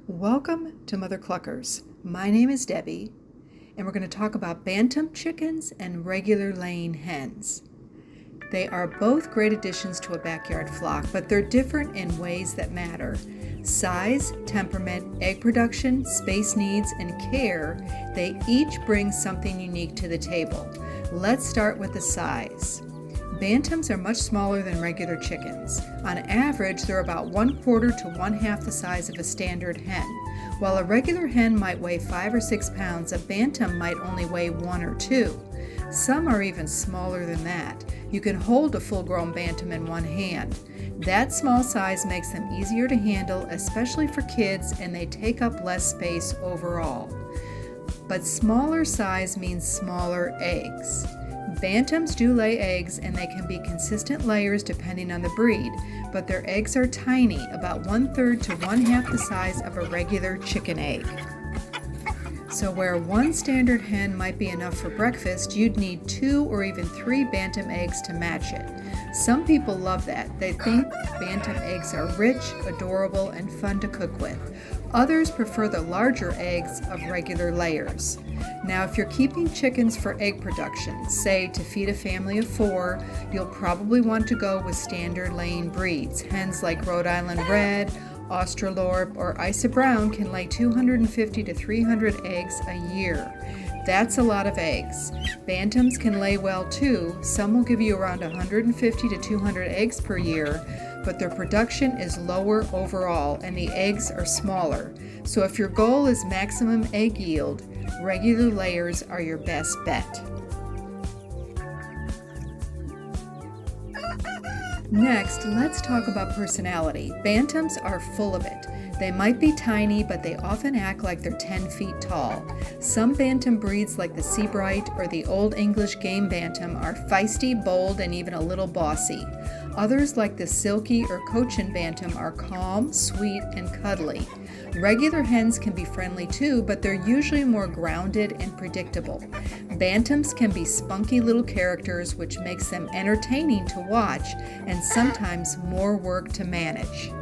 Welcome to Mother Cluckers. My name is Debbie, and we're going to talk about Bantam chickens and regular laying hens. They are both great additions to a backyard flock, but they're different in ways that matter. Size, temperament, egg production, space needs, and care, they each bring something unique to the table. Let's start with the size. Bantams are much smaller than regular chickens. On average, they're about 1/4 to 1/2 the size of a standard hen. While a regular hen might weigh 5 or 6 pounds, a bantam might only weigh 1 or 2. Some are even smaller than that. You can hold a full-grown bantam in one hand. That small size makes them easier to handle, especially for kids, and they take up less space overall. But smaller size means smaller eggs. Bantams do lay eggs, and they can be consistent layers depending on the breed, but their eggs are tiny, about 1/3 to 1/2 the size of a regular chicken egg. So where one standard hen might be enough for breakfast, you'd need 2 or even 3 bantam eggs to match it. Some people love that. They think bantam eggs are rich, adorable, and fun to cook with. Others prefer the larger eggs of regular layers. Now, if you're keeping chickens for egg production, say to feed a family of 4, you'll probably want to go with standard laying breeds. Hens like Rhode Island Red, Australorp, or Isa Brown can lay 250 to 300 eggs a year. That's a lot of eggs. Bantams can lay well too. Some will give you around 150 to 200 eggs per year, but their production is lower overall and the eggs are smaller. So if your goal is maximum egg yield, regular layers are your best bet. Next, let's talk about personality. Bantams are full of it. They might be tiny, but they often act like they're 10 feet tall. Some bantam breeds like the Seabright or the Old English Game Bantam are feisty, bold, and even a little bossy. Others like the Silky or Cochin Bantam are calm, sweet, and cuddly. Regular hens can be friendly too, but they're usually more grounded and predictable. Bantams can be spunky little characters, which makes them entertaining to watch and sometimes more work to manage.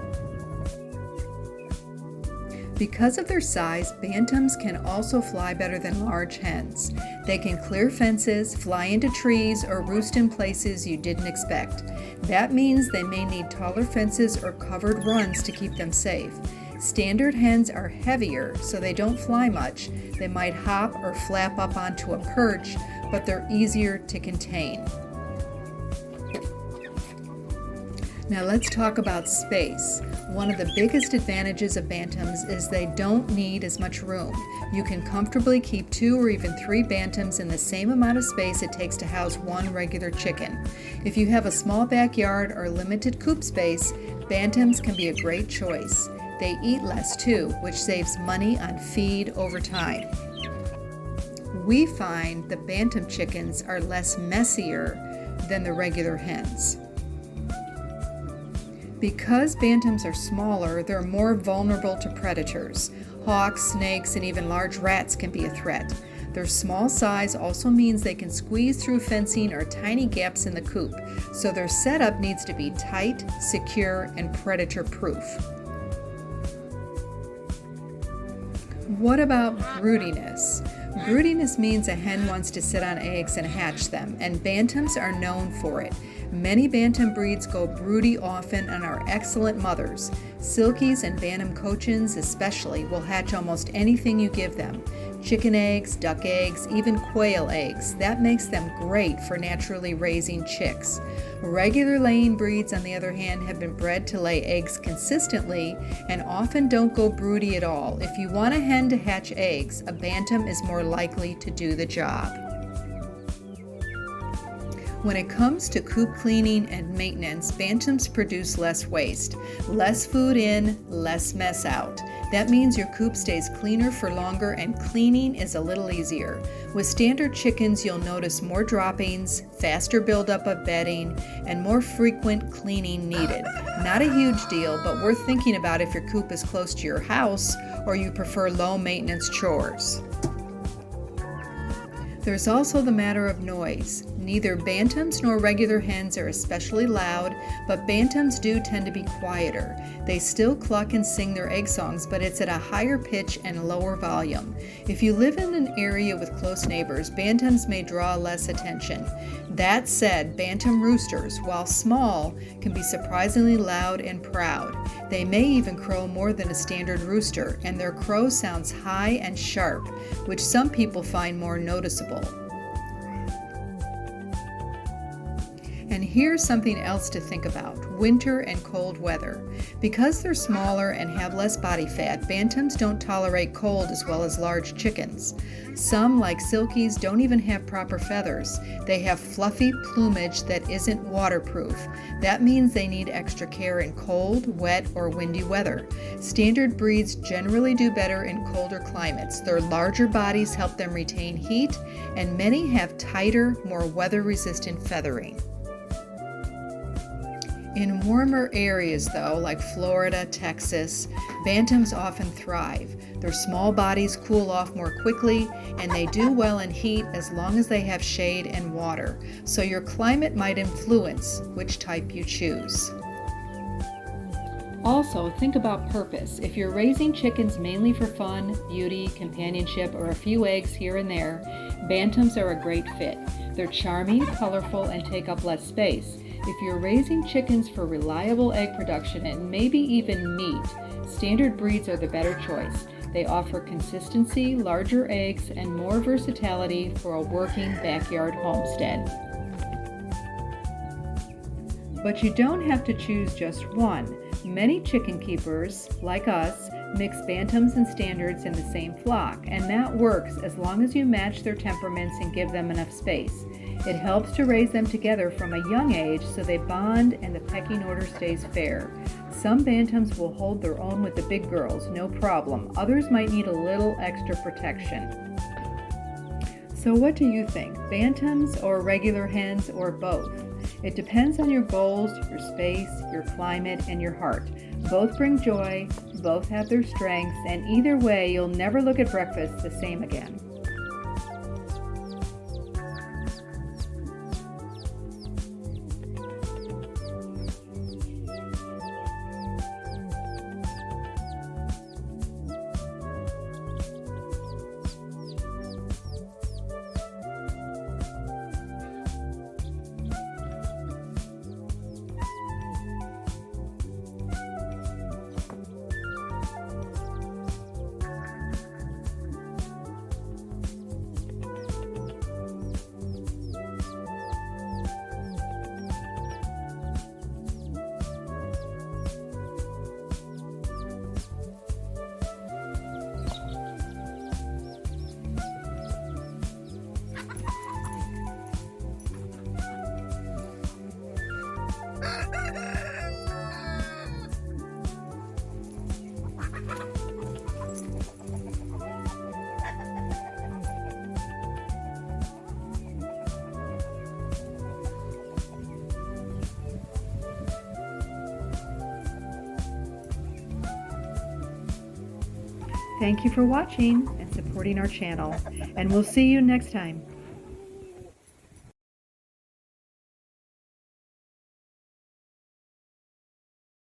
Because of their size, bantams can also fly better than large hens. They can clear fences, fly into trees, or roost in places you didn't expect. That means they may need taller fences or covered runs to keep them safe. Standard hens are heavier, so they don't fly much. They might hop or flap up onto a perch, but they're easier to contain. Now let's talk about space. One of the biggest advantages of bantams is they don't need as much room. You can comfortably keep 2 or even 3 bantams in the same amount of space it takes to house one regular chicken. If you have a small backyard or limited coop space, bantams can be a great choice. They eat less too, which saves money on feed over time. We find the bantam chickens are less messier than the regular hens. Because bantams are smaller, they're more vulnerable to predators. Hawks, snakes, and even large rats can be a threat. Their small size also means they can squeeze through fencing or tiny gaps in the coop, so their setup needs to be tight, secure, and predator-proof. What about broodiness? Broodiness means a hen wants to sit on eggs and hatch them, and bantams are known for it. Many bantam breeds go broody often and are excellent mothers. Silkies and bantam cochins especially will hatch almost anything you give them. Chicken eggs, duck eggs, even quail eggs. That makes them great for naturally raising chicks. Regular laying breeds, on the other hand, have been bred to lay eggs consistently and often don't go broody at all. If you want a hen to hatch eggs, a bantam is more likely to do the job. When it comes to coop cleaning and maintenance, bantams produce less waste. Less food in, less mess out. That means your coop stays cleaner for longer and cleaning is a little easier. With standard chickens, you'll notice more droppings, faster buildup of bedding, and more frequent cleaning needed. Not a huge deal, but worth thinking about if your coop is close to your house or you prefer low maintenance chores. There's also the matter of noise. Neither bantams nor regular hens are especially loud, but bantams do tend to be quieter. They still cluck and sing their egg songs, but it's at a higher pitch and lower volume. If you live in an area with close neighbors, bantams may draw less attention. That said, bantam roosters, while small, can be surprisingly loud and proud. They may even crow more than a standard rooster, and their crow sounds high and sharp, which some people find more noticeable. And here's something else to think about: winter and cold weather. Because they're smaller and have less body fat, bantams don't tolerate cold as well as large chickens. Some, like silkies, don't even have proper feathers. They have fluffy plumage that isn't waterproof. That means they need extra care in cold, wet, or windy weather. Standard breeds generally do better in colder climates. Their larger bodies help them retain heat, and many have tighter, more weather-resistant feathering. In warmer areas, though, like Florida, Texas, bantams often thrive. Their small bodies cool off more quickly, and they do well in heat as long as they have shade and water. So your climate might influence which type you choose. Also, think about purpose. If you're raising chickens mainly for fun, beauty, companionship, or a few eggs here and there, bantams are a great fit. They're charming, colorful, and take up less space. If you're raising chickens for reliable egg production and maybe even meat, standard breeds are the better choice. They offer consistency, larger eggs, and more versatility for a working backyard homestead. But you don't have to choose just one. Many chicken keepers, like us, mix bantams and standards in the same flock, and that works as long as you match their temperaments and give them enough space. It helps to raise them together from a young age so they bond and the pecking order stays fair. Some bantams will hold their own with the big girls, no problem. Others might need a little extra protection. So what do you think? Bantams or regular hens or both? It depends on your goals, your space, your climate, and your heart. Both bring joy, both have their strengths, and either way, you'll never look at breakfast the same again. Thank you for watching and supporting our channel, and we'll see you next time.